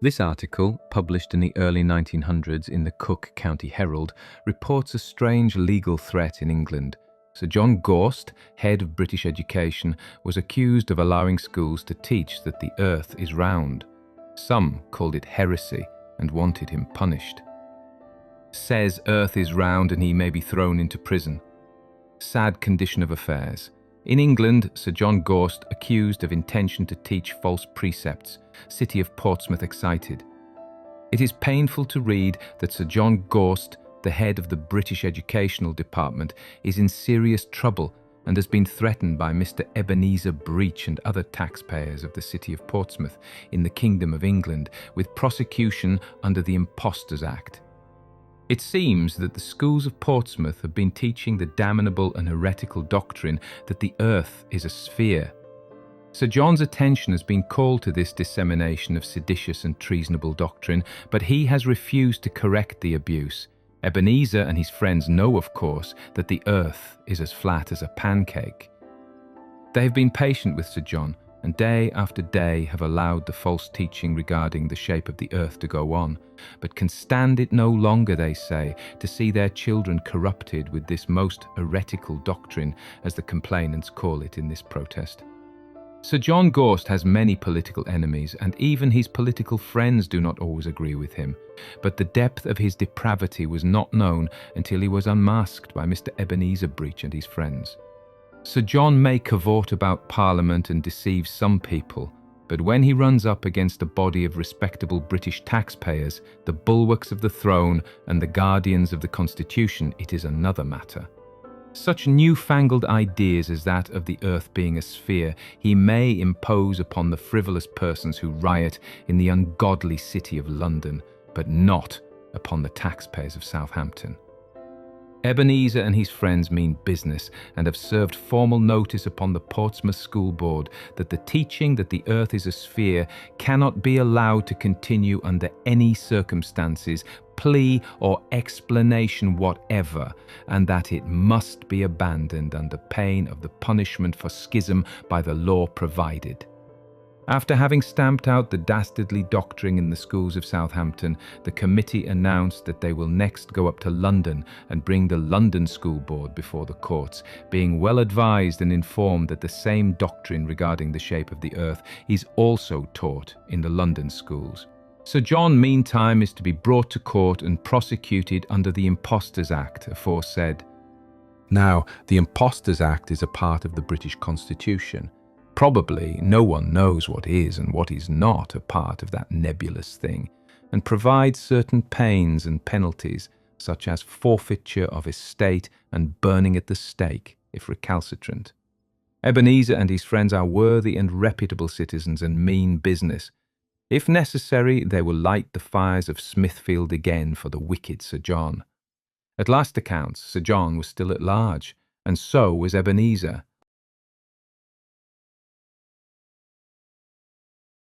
This article, published in the early 1900s in the Cook County Herald, reports a strange legal threat in England. Sir John Gorst, head of British education, was accused of allowing schools to teach that the earth is round. Some called it heresy and wanted him punished. Says earth is round and he may be thrown into prison. Sad condition of affairs. In England, Sir John Gorst accused of intention to teach false precepts. City of Portsmouth excited. It is painful to read that Sir John Gorst, the head of the British Educational Department, is in serious trouble and has been threatened by Mr. Ebenezer Breach and other taxpayers of the City of Portsmouth in the Kingdom of England with prosecution under the Impostors Act. It seems that the schools of Portsmouth have been teaching the damnable and heretical doctrine that the earth is a sphere. Sir John's attention has been called to this dissemination of seditious and treasonable doctrine, but he has refused to correct the abuse. Ebenezer and his friends know, of course, that the earth is as flat as a pancake. They have been patient with Sir John, and day after day have allowed the false teaching regarding the shape of the earth to go on, but can stand it no longer, they say, to see their children corrupted with this most heretical doctrine, as the complainants call it in this protest. Sir John Gorst has many political enemies, and even his political friends do not always agree with him, but the depth of his depravity was not known until he was unmasked by Mr. Ebenezer Breach and his friends. Sir John may cavort about Parliament and deceive some people, but when he runs up against a body of respectable British taxpayers, the bulwarks of the throne and the guardians of the Constitution, it is another matter. Such newfangled ideas as that of the earth being a sphere he may impose upon the frivolous persons who riot in the ungodly city of London, but not upon the taxpayers of Southampton. Ebenezer and his friends mean business and have served formal notice upon the Portsmouth School Board that the teaching that the earth is a sphere cannot be allowed to continue under any circumstances, plea or explanation whatever, and that it must be abandoned under pain of the punishment for schism by the law provided. After having stamped out the dastardly doctrine in the schools of Southampton, the committee announced that they will next go up to London and bring the London School Board before the courts, being well advised and informed that the same doctrine regarding the shape of the earth is also taught in the London schools. Sir John, meantime, is to be brought to court and prosecuted under the Impostors Act aforesaid. Now, the Impostors Act is a part of the British Constitution. Probably no one knows what is and what is not a part of that nebulous thing, and provides certain pains and penalties, such as forfeiture of estate and burning at the stake, if recalcitrant. Ebenezer and his friends are worthy and reputable citizens and mean business. If necessary, they will light the fires of Smithfield again for the wicked Sir John. At last accounts, Sir John was still at large, and so was Ebenezer.